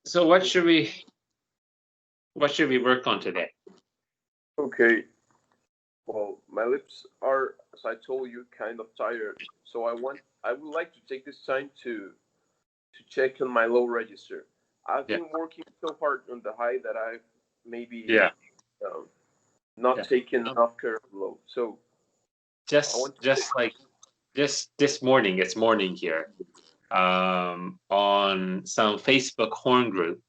So what should we work on today? Okay. Well, my lips are, as I told you, kind of tired. So I would like to take this time to check on my low register. I've Yeah, been working so hard on the high that I've maybe yeah, um, not yeah. taken Um, enough care of low. So I just want to just like just this morning, it's morning here. On some Facebook horn group,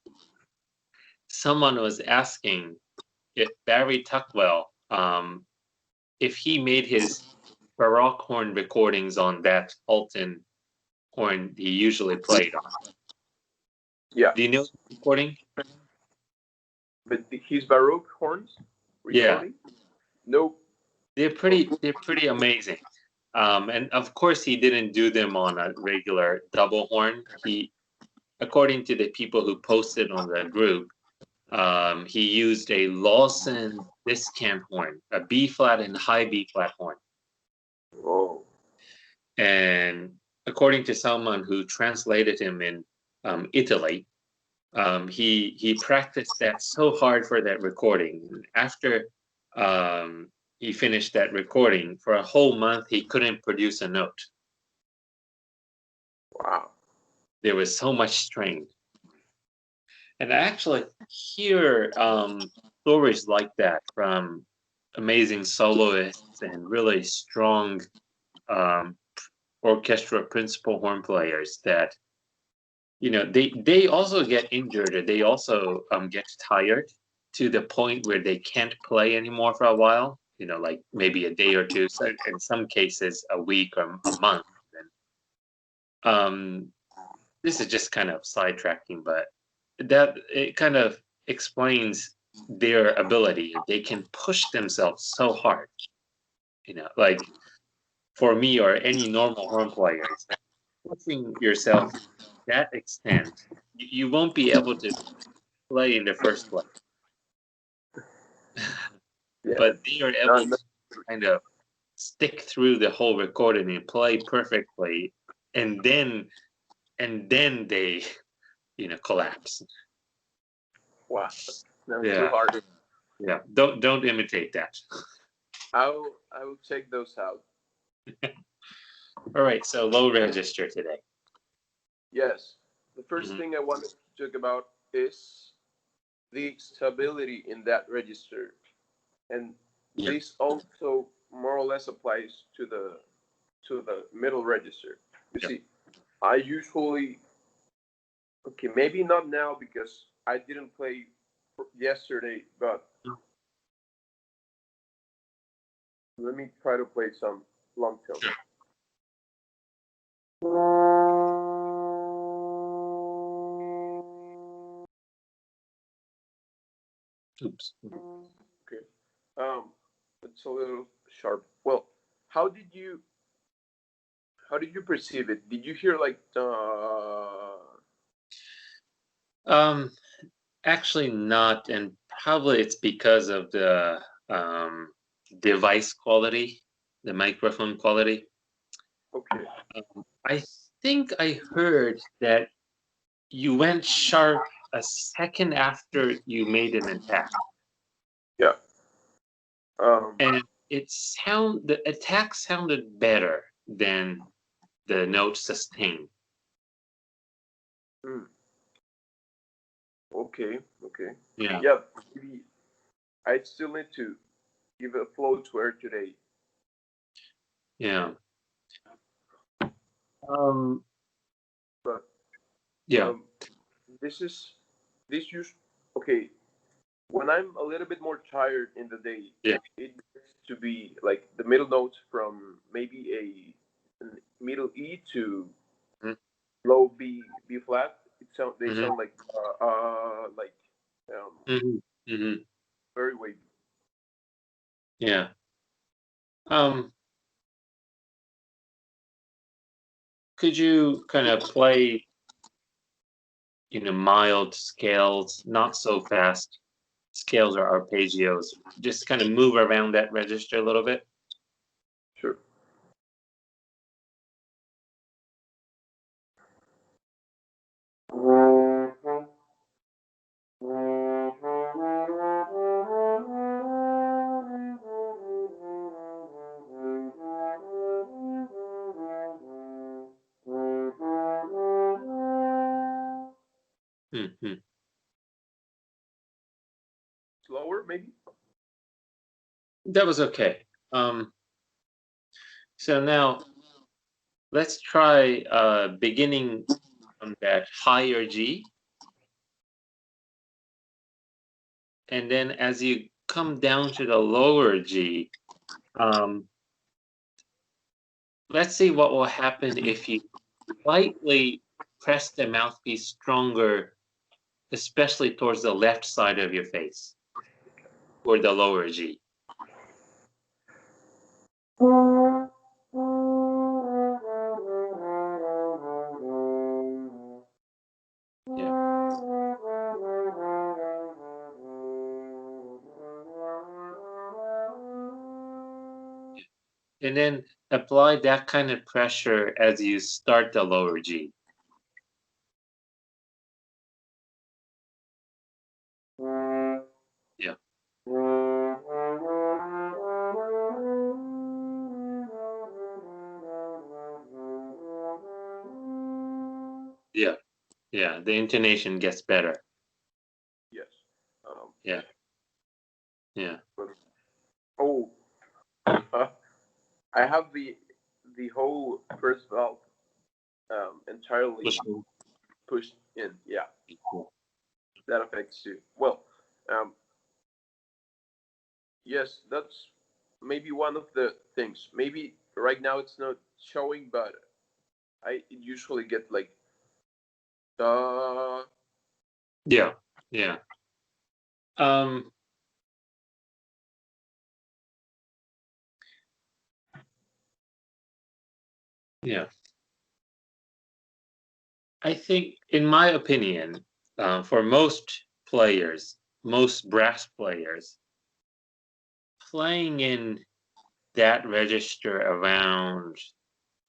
someone was asking if Barry Tuckwell, if he made his Baroque horn recordings on that Alton horn he usually played on. yeah, Do you know the recording? but his Baroque horns Yeah, recording? No. they're Okay. pretty amazing. And of course, he didn't do them on a regular double horn. According to the people who posted on the group, he used a Lawson discant horn, a B flat and high B flat horn. Oh, And according to someone who translated him in Italy, he practiced that so hard for that recording. And after he finished that recording, for a whole month he couldn't produce a note. wow. There was so much strain. And I actually hear stories like that from amazing soloists and really strong um, orchestra principal horn players that they also get injured, or they also get tired to the point where they can't play anymore for a while, like maybe a day or two, so in some cases a week or a month. And this is just kind of sidetracking, but that it kind of explains their ability. They can push themselves so hard, like for me or any normal horn players, pushing yourself that extent, you won't be able to play in the first place. Yeah. But they are No, able no, to kind of stick through the whole recording and play perfectly, and then they collapse. wow. That's too Yeah, hard. yeah. Don't imitate that. I will check those out. All right, so low register today. Yes. The first Hmm. thing I wanted to talk about is the stability in that register. And Yeah, this also more or less applies to the middle register. You yeah. see, I usually, okay, maybe not now because I didn't play yesterday, but let me try to play some long tone. Sure. Oops. Okay. Um, it's a little sharp. Well, how did you how did you perceive it? Did you hear like Um, Actually not, and probably it's because of the device quality, the microphone quality. okay. I think I heard that you went sharp a second after you made an attack, Yeah. Um and the attack sounded better than the note sustained. hmm, okay, okay. Yeah, Yeah, maybe I still need to give a flow to her today. yeah, um, But yeah, um this is this use okay, when I'm a little bit more tired in the day, yeah. it needs to be like the middle notes from maybe an middle E to low B flat. They Mm-hmm, sound like hmm, hmm, very wavy. yeah. Um, could you kind of play mild scales, not so fast scales or arpeggios. Just kind of move around that register a little bit. Sure. Mhm. Slower, maybe. That was okay. So now let's try beginning from that higher G, and then as you come down to the lower G, um, let's see what will happen if you slightly press the mouthpiece stronger, especially towards the left side of your face, or the lower G. Yeah. And then apply that kind of pressure as you start the lower G. Yeah. Yeah. Yeah. The intonation gets better. Yes. Yeah. Yeah. But, oh, I have the whole first valve entirely Push move. pushed in. Yeah, Cool. that affects you. Well, um, yes, that's maybe one of the things. Maybe right now it's not showing, but I usually get like uh Yeah. Yeah. Um, yeah. I think, in my opinion, for most players, most brass players, playing in that register around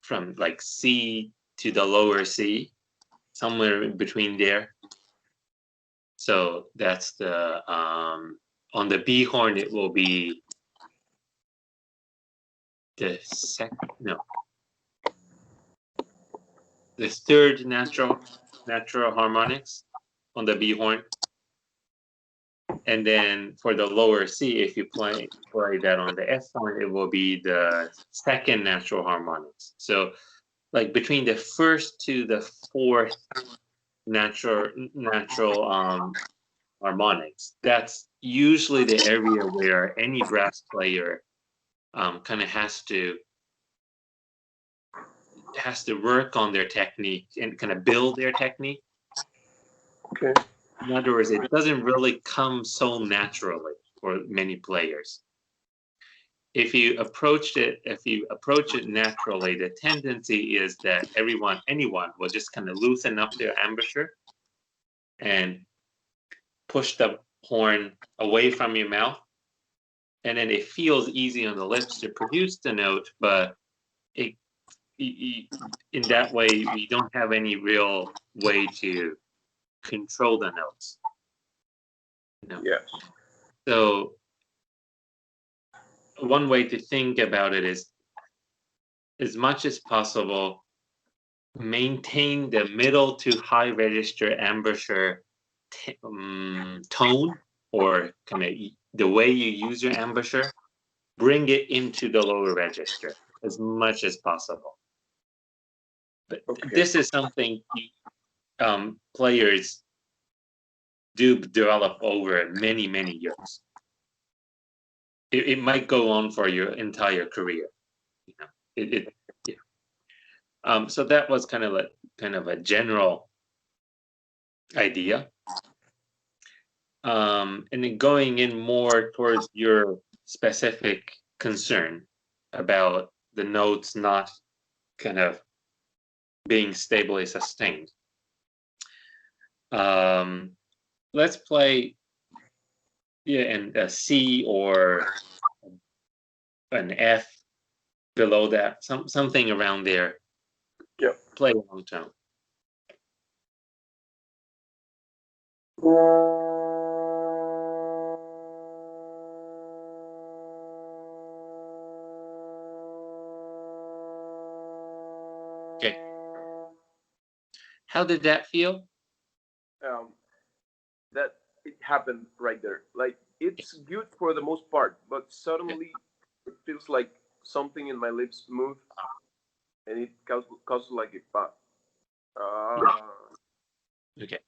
from like C to the lower C, somewhere in between there. So that's the on the B horn it will be the second, no, the third natural harmonics on the B horn. And then for the lower C, if you play that on the F horn, it will be the second natural harmonics. So like between the first to the fourth natural harmonics, that's usually the area where any brass player kind of has to work on their technique and kind of build their technique. okay. In other words, it doesn't really come so naturally for many players. If you approach it naturally, the tendency is that anyone will just kind of loosen up their embouchure and push the horn away from your mouth, and then it feels easy on the lips to produce the note, but it, in that way we don't have any real way to control the notes. No. Yes. So one way to think about it is, as much as possible, maintain the middle to high register embouchure tone, or kind of the way you use your embouchure. Bring it into the lower register as much as possible. But Okay. this is something players do develop over many, many years. It might go on for your entire career. You know, yeah. So that was kind of a general idea. And then going in more towards your specific concern about the notes not kind of being stably sustained. Um, let's play, yeah, and a C or an F below that, something around there. Yep. Play a long tone. Okay. How did that feel? um, that it happened right there. Like it's good for the most part, but Yeah. suddenly it feels like something in my lips move, and it causes like a pop. Uh, Okay.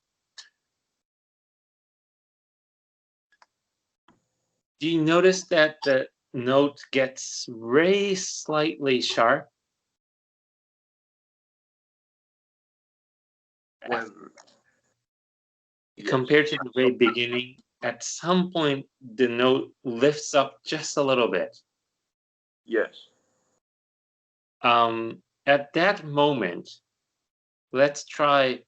Do you notice that the note gets very slightly sharp when yes, compared to the very beginning? At some point, the note lifts up just a little bit. yes. At that moment, let's try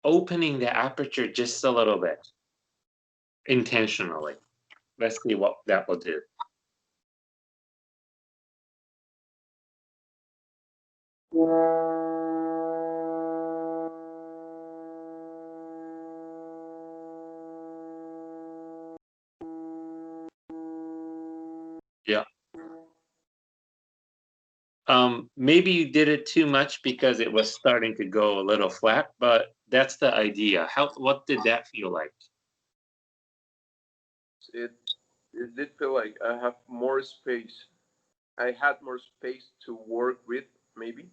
opening the aperture just a little bit intentionally. Let's see what that will do. Yeah. Maybe you did it too much because it was starting to go a little flat, but that's the idea. What did that feel like? It it did feel like I have more space. I had more space to work with, maybe.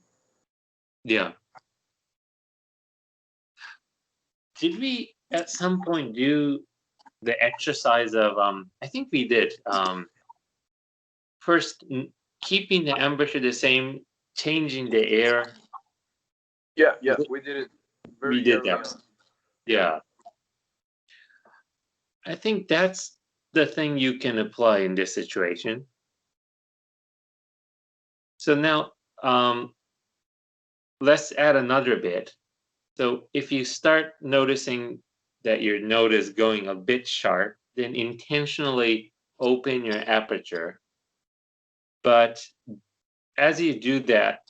Yeah. Did we at some point do the exercise of I think we did. First keeping the embouchure the same, changing the air. Yeah, Was yeah, it- we did it We very did early that. on. Yeah. Yeah. I think that's the thing you can apply in this situation. So now let's add another bit. So if you start noticing that your note is going a bit sharp, then intentionally open your aperture. But as you do that,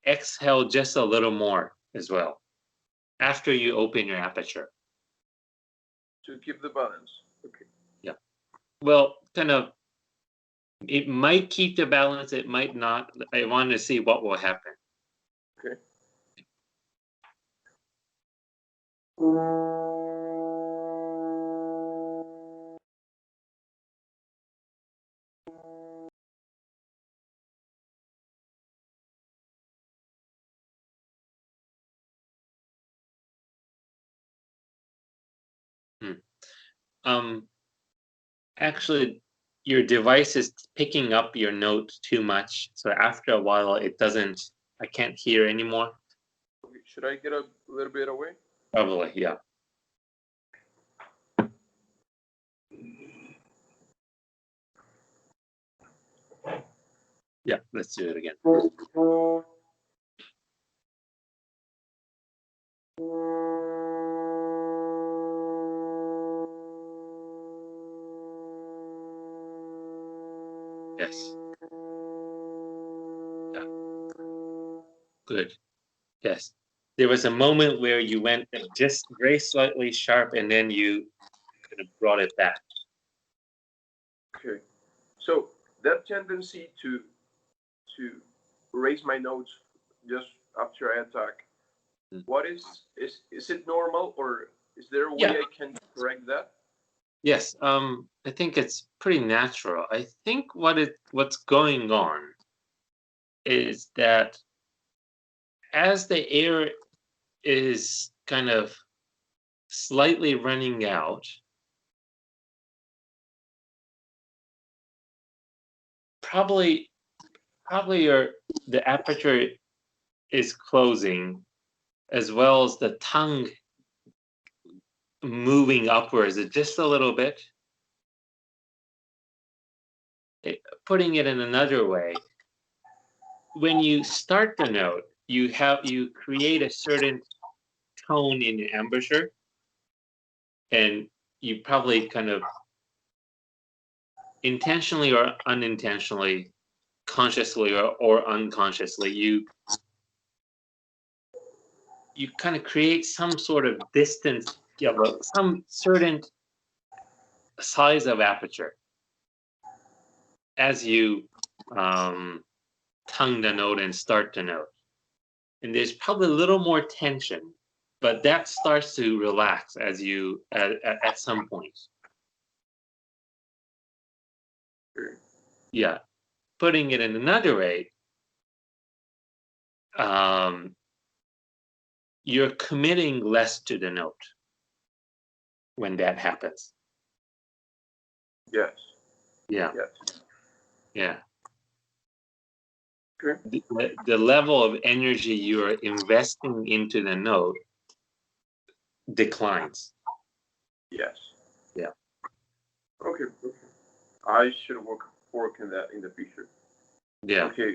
exhale just a little more as well after you open your aperture. To keep the balance. Okay. Yeah. Well, kind of, it might keep the balance, it might not. I want to see what will happen. Okay. Hmm. Um, Actually, your device is picking up your note too much. So after a while, it doesn't, I can't hear anymore. Okay. Should I get a little bit away? Probably, yeah. Yeah, let's do it again. Yes. Yeah, good. Yes. There was a moment where you went just very slightly sharp and then you kind of brought it back. Okay. So that tendency to raise my notes just after I attack. Mm. What is it normal, or is there a way Yeah. I can correct that? Yes. I think it's pretty natural. I think what's going on is that as the air is kind of slightly running out, probably probably the aperture is closing as well as the tongue moving upwards just a little bit. Putting it in another way, when you start the note, you create a certain tone in your embouchure, and you probably kind of intentionally or unintentionally, consciously or unconsciously, you kind of create some sort of distance, yeah, well, some certain size of aperture as you um, tongue the note and start the note. And there's probably a little more tension but that starts to relax as you at some point. Okay. Yeah. Putting it in another way, you're committing less to the note when that happens. Yes. Yeah. Yes. Yeah. Okay. The level of energy you are investing into the note declines. Yes. Yeah. Okay. Okay. I should work in that in the future. Yeah. Okay.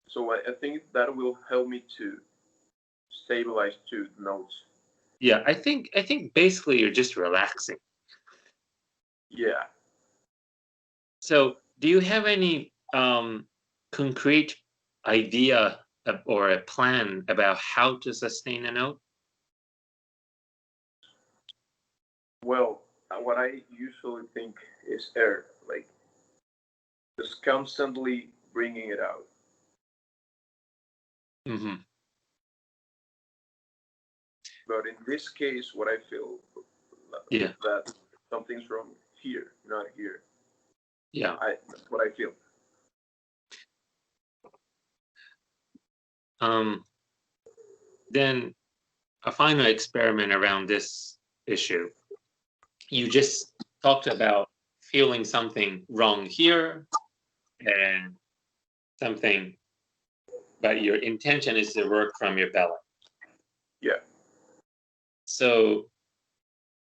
So I think that will help me to stabilize two notes. Yeah. I think basically you're just relaxing. Yeah. So do you have any concrete idea or a plan about how to sustain a note? Well, what I usually think is air, like just constantly bringing it out. Mm-hmm. But in this case, what I feel Yeah. that something's wrong here, not here. Yeah. That's what I feel. Then a final experiment around this issue. You just talked about feeling something wrong here and something, but your intention is to work from your belly. Yeah. So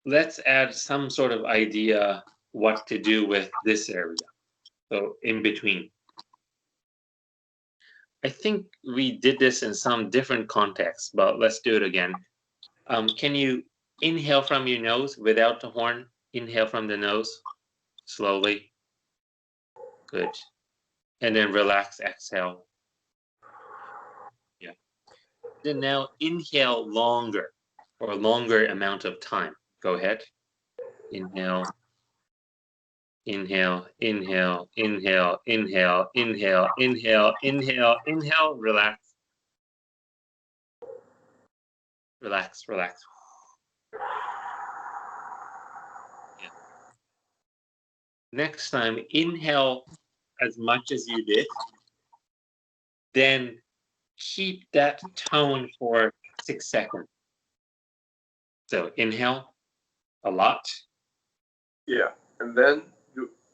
let's add some sort of idea what to do with this area. So in between. I think we did this in some different contexts, but let's do it again. Can you inhale from your nose without the horn? Inhale from the nose slowly. Good. And then relax, exhale. Yeah. Then now inhale longer or longer amount of time. Go ahead. Inhale, inhale, inhale, inhale, inhale, inhale, inhale, inhale, inhale, relax. Relax, relax. Yeah. Next time, inhale as much as you did, then keep that tone for 6 seconds. So inhale a lot. Yeah. And then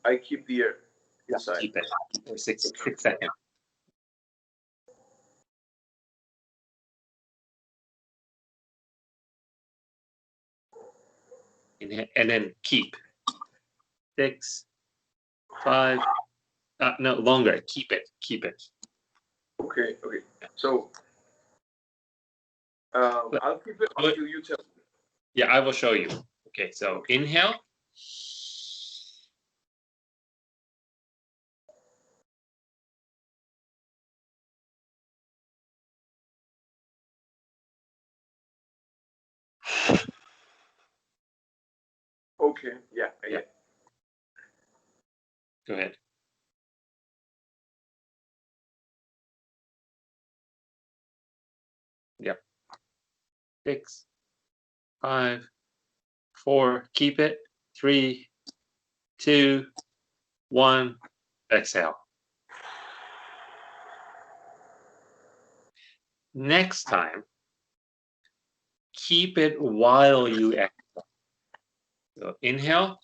I keep the air inside. Keep it for six seconds. Inhale, and then keep 6, 5. No, longer. Keep it. Keep it. Okay. Okay. So I'll keep it until you tell me. Yeah, I will show you. Okay, so inhale. Okay. Yeah. Yeah. Go ahead. Yep. 6, 5, 4. Keep it. 3, 2, 1. Exhale. Next time, keep it while you exhale. So inhale.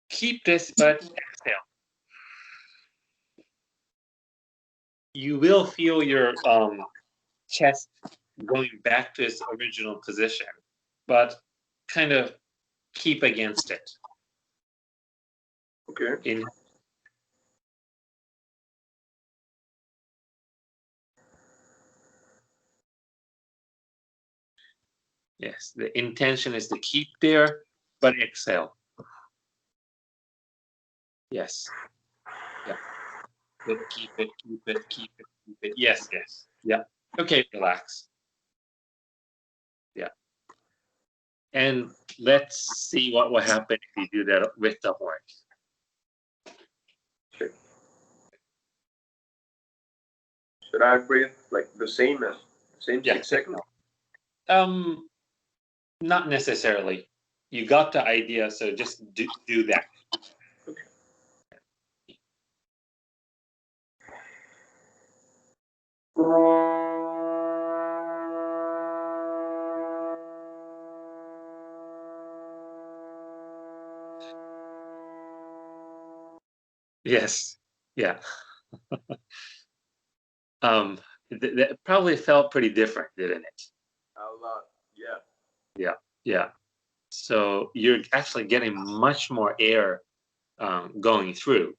Keep this, but exhale. You will feel your chest going back to its original position, but kind of keep against it. Okay. In Yes, the intention is to keep there, but exhale. Yes. Yeah. Keep it, keep it, keep it, keep it. Yes, yes. Yeah. Okay, relax. Yeah. And let's see what will happen if you do that with the horn. Okay. Should I breathe like the same as same Yeah. 6 seconds? Not necessarily. You got the idea, so just do that. Okay. Yes. Yeah. That probably felt pretty different, didn't it? A lot. Yeah. Yeah. Yeah. So you're actually getting much more air going through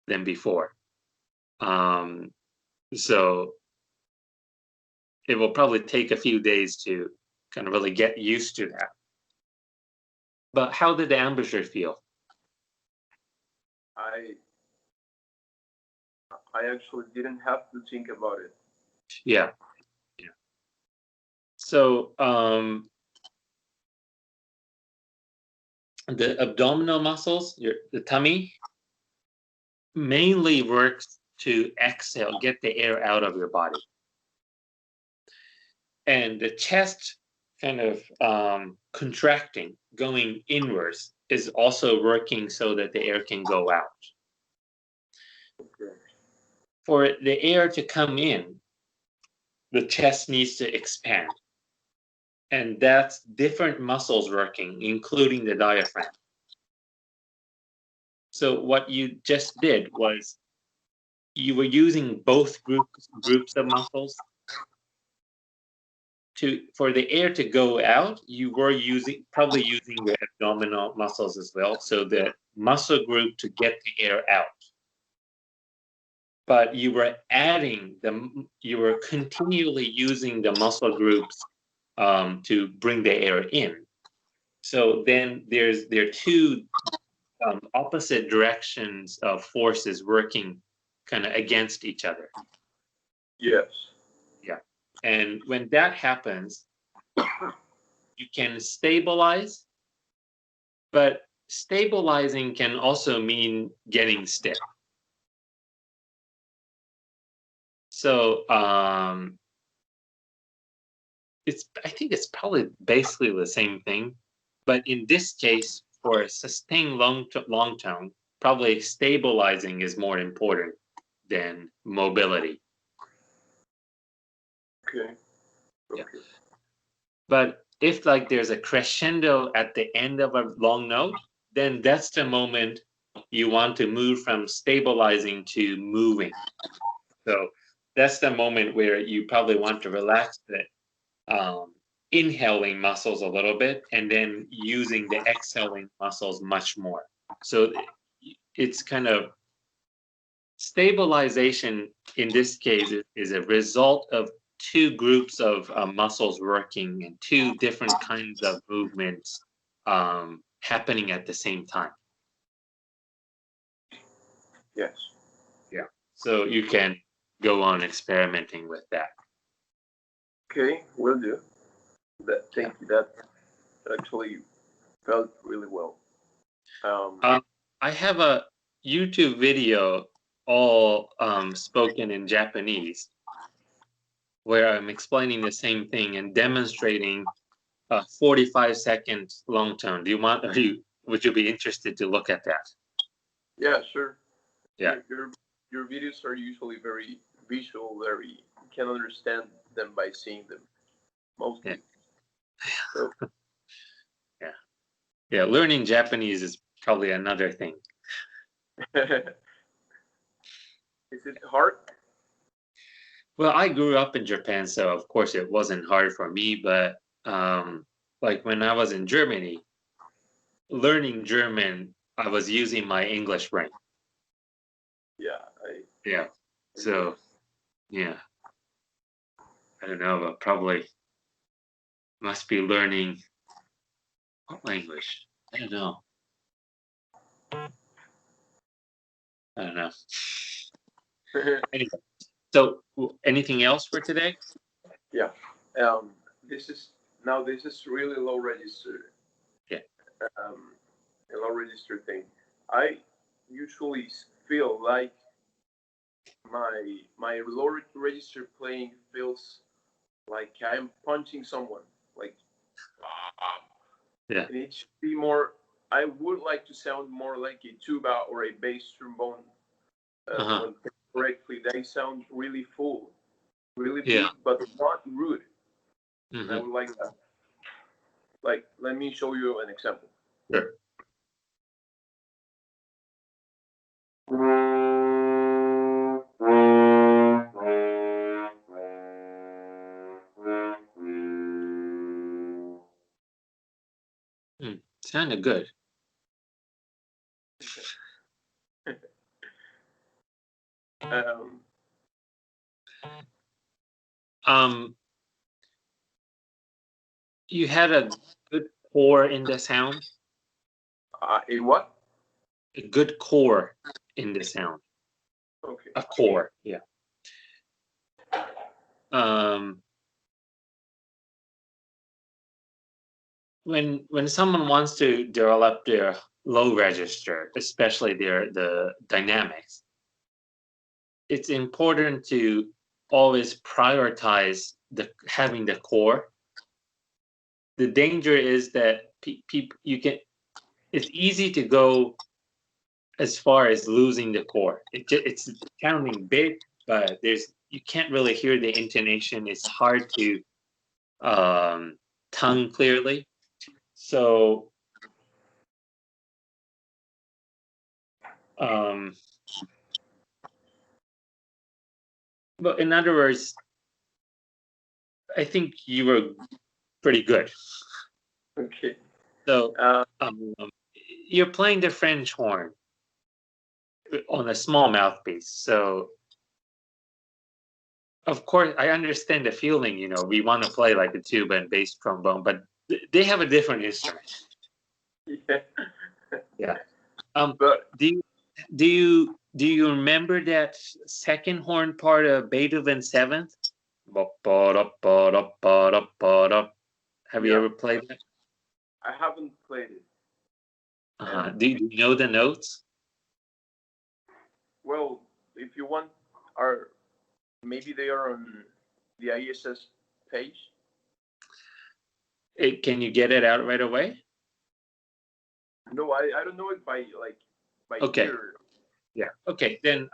than before. Um, so it will probably take a few days to kind of really get used to that. But how did the embouchure feel? I I actually didn't have to think about it. Yeah. Yeah. So the abdominal muscles, the tummy, mainly works to exhale, get the air out of your body. And the chest kind of contracting, going inwards, is also working so that the air can go out. Okay. For the air to come in, the chest needs to expand. And that's different muscles working, including the diaphragm. So what you just did was you were using both groups of muscles to for the air to go out. You were probably using the abdominal muscles as well, so the muscle group to get the air out. But you were continually using the muscle groups to bring the air in. So then there are two opposite directions of forces working kind of against each other. Yes. Yeah. And when that happens, you can stabilize, but stabilizing can also mean getting stiff. So I think it's probably basically the same thing, but in this case, for a sustained long term, probably stabilizing is more important than mobility. Okay. Yeah. Okay. But if like there's a crescendo at the end of a long note, then that's the moment you want to move from stabilizing to moving. So that's the moment where you probably want to relax the inhaling muscles a little bit and then using the exhaling muscles much more. So it's kind of stabilization in this case is a result of two groups of muscles working and two different kinds of movements happening at the same time. Yes. Yeah. So you can go on experimenting with that. Okay, will do. Thank you. That actually felt really well. Um, I have a YouTube video all spoken in Japanese where I'm explaining the same thing and demonstrating a 45-second long tone. Would you be interested to look at that? Yeah, sure. Yeah. Your videos are usually very visual, very you can understand them by seeing them mostly. So Yeah. Yeah. Learning Japanese is probably another thing. is it hard? Well, I grew up in Japan, so of course it wasn't hard for me, but like when I was in Germany, learning German, I was using my English brain. Yeah, Yeah. I get So, it. yeah, I don't know, but probably must be learning what language? I don't know. I don't know. Anyway, so anything else for today? Yeah. This is this is really low register. Yeah. A low register thing. I usually feel like my lower register playing feels like I'm punching someone. Like, Yeah. and it should be more. I would like to sound more like a tuba or a bass trombone Uh-huh. when played correctly. They sound really full, really Yeah. deep, but not rude. And I Hmm. would like that. Like, let me show you an example. Sure. Mm. Sounded good. Um, Um, you had a good core in the sound. in what? A good core in the sound. Okay. A core. Yeah. Um, when someone wants to develop their low register, especially the dynamics, it's important to always prioritize the having the core. The danger is that you can. It's easy to go as far as losing the core. It's sounding big, but you can't really hear the intonation. It's hard to tongue clearly. So um, but in other words, I think you were pretty good. Okay. So Uh, um, you're playing the French horn on a small mouthpiece. So of course I understand the feeling. We want to play like a tuba and bass trombone, but they have a different instrument. yeah. Yeah. But Do you do you remember that second horn part of Beethoven Seventh? Have you yeah, ever played that? I haven't played it. Uh-huh. And Do you know the notes? well, if you want, are maybe they are on the ISS page. Can you get it out right away? No, I don't know it by by Okay. ear. Yeah. Okay. Then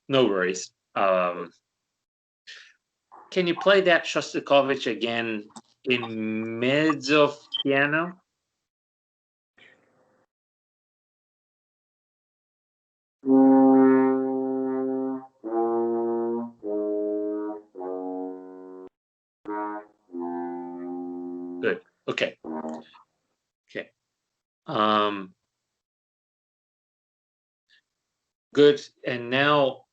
no worries. Can you play that Shostakovich again in mezzo piano? Good. Okay. Okay. Um, good. And now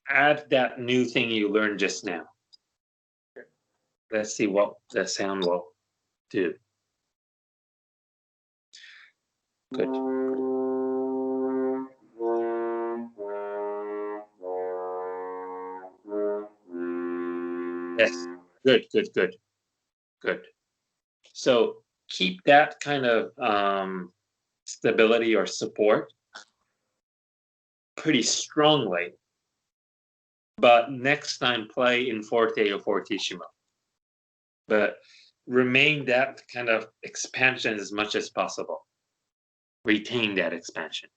add that new thing you learned just now. Let's see what the sound will do. Good. Yes. Good. Good. Good. Good. So keep that kind of stability or support pretty strongly, but next time play in forte or fortissimo. But remain that kind of expansion as much as possible. Retain that expansion.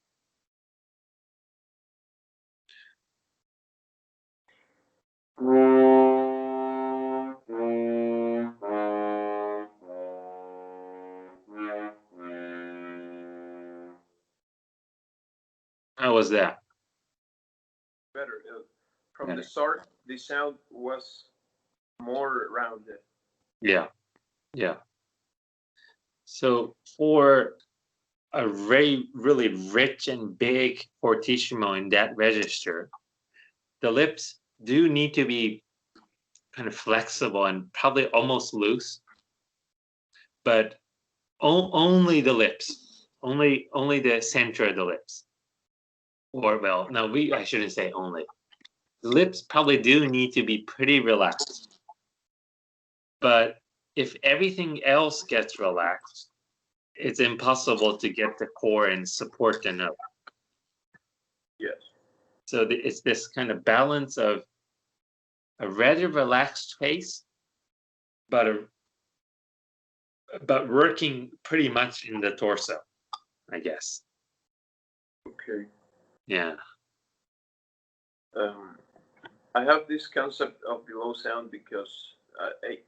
How was that? Better. From the Better. start, the sound was more rounded. Yeah. Yeah. So for a really rich and big fortissimo in that register, the lips do need to be kind of flexible and probably almost loose, but only the lips, only the center of the lips. Or well, no, I shouldn't say only. The lips probably do need to be pretty relaxed, but if everything else gets it's impossible to get the core and support the note. Yeah. So it's this kind of balance of a rather relaxed pace, but but working pretty much in the torso, I guess. Okay. Yeah. I have this concept of below sound because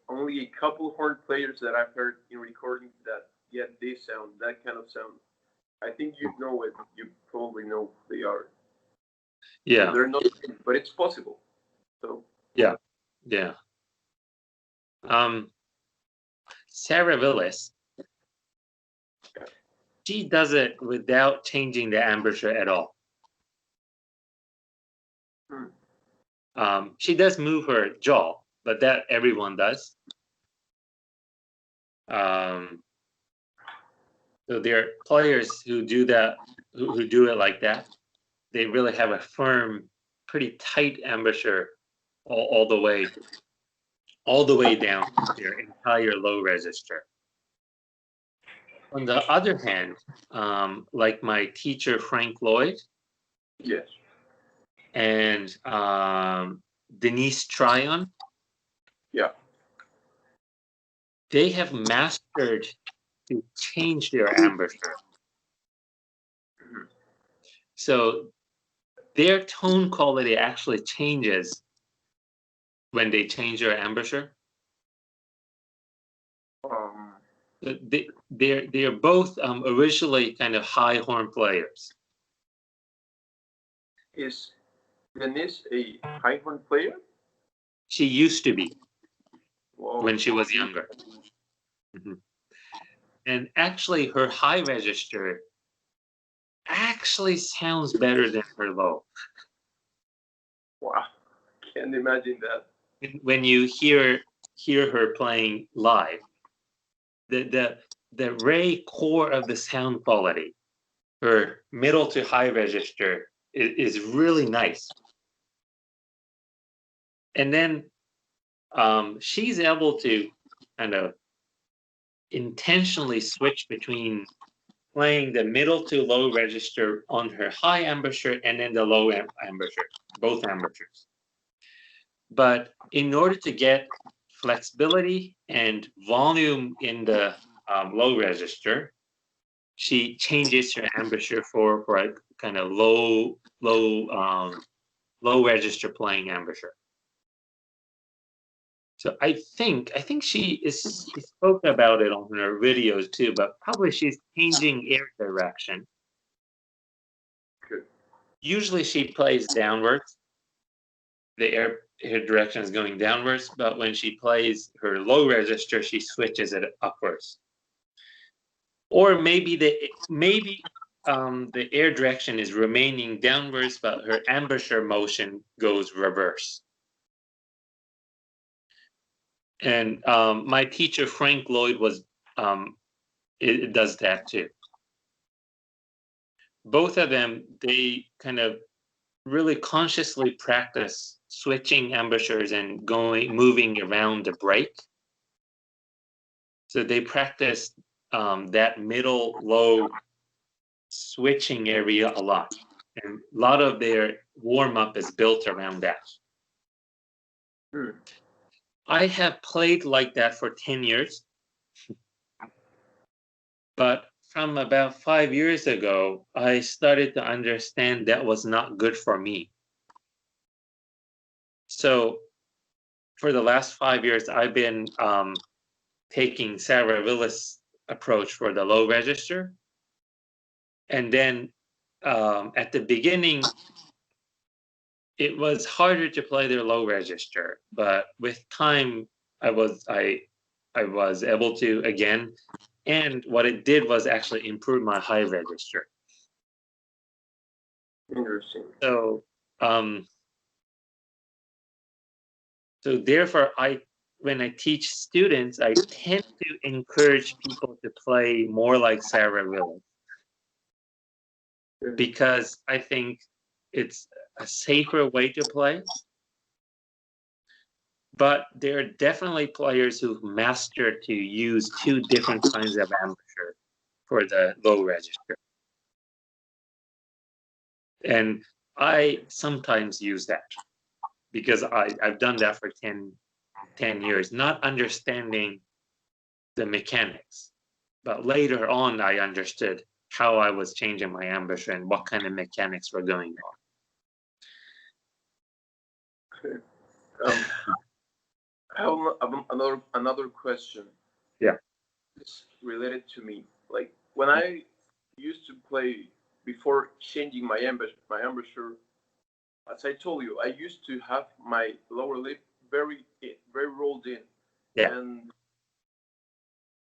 only a couple horn players that I've heard in recordings that get this sound, that kind of sound. I think you know it. You probably know who they are. So Yeah. they're not, but it's possible. So Yeah. Yeah. Sarah Willis, she does it without changing the embouchure at all. She does move her jaw, but that everyone does. So there are players who do that, who do it like that. They really have a firm, pretty tight embouchure all the way down their entire low register. On the other hand, like my teacher Frank Lloyd yes. and Denise Tryon, Yeah. they have mastered to change their embouchure. So their tone quality actually changes when they change their embouchure. They're both originally kind of high horn players. Is Denise a high horn player? She used to be Whoa. when she was younger. Mm-hmm. And actually, her high register actually sounds better than her low. Wow. Can't imagine that. When you hear her playing live, the Ray core of the sound quality, her middle to high register is really nice. And then she's able to kind of intentionally switch between playing the middle to low register on her high embouchure and then the low embouchure, both embouchures. But in order to get flexibility and volume in the low register, she changes her embouchure for a kind of low register playing embouchure. So I think she spoke about it on her videos too, but probably she's changing air direction. Good. Usually she plays downwards. The air direction is going downwards, but when she plays her low register, she switches it upwards. Or maybe the air direction is remaining downwards, but her embouchure motion goes reverse. And my teacher Frank Lloyd it does that too. Both of them, they kind of really consciously practice switching embouchures and moving around the break. So they practice that middle low switching area a lot, and a lot of their warm up is built around that. I have played like that for 10 years, but from about 5 years ago, I started to understand that was not good for me. So for the last 5 years, I've been taking Sarah Willis' approach for the low register. And then at the beginning, it was harder to play their low register, but with time, I was able to again. And what it did was actually improve my high register. Interesting. So therefore, when I teach students, I tend to encourage people to play more like Sarah Willis, because I think it's a safer way to play. But there are definitely players who've mastered to use two different kinds of embouchure for the low register. And I sometimes use that because I've done that for 10 years, not understanding the mechanics. But later on, I understood how I was changing my embouchure and what kind of mechanics were going on. Okay. I have another question. Yeah. It's related to me. Like when I used to play before changing my embouchure, as I told you, I used to have my lower lip very rolled in, Yeah. and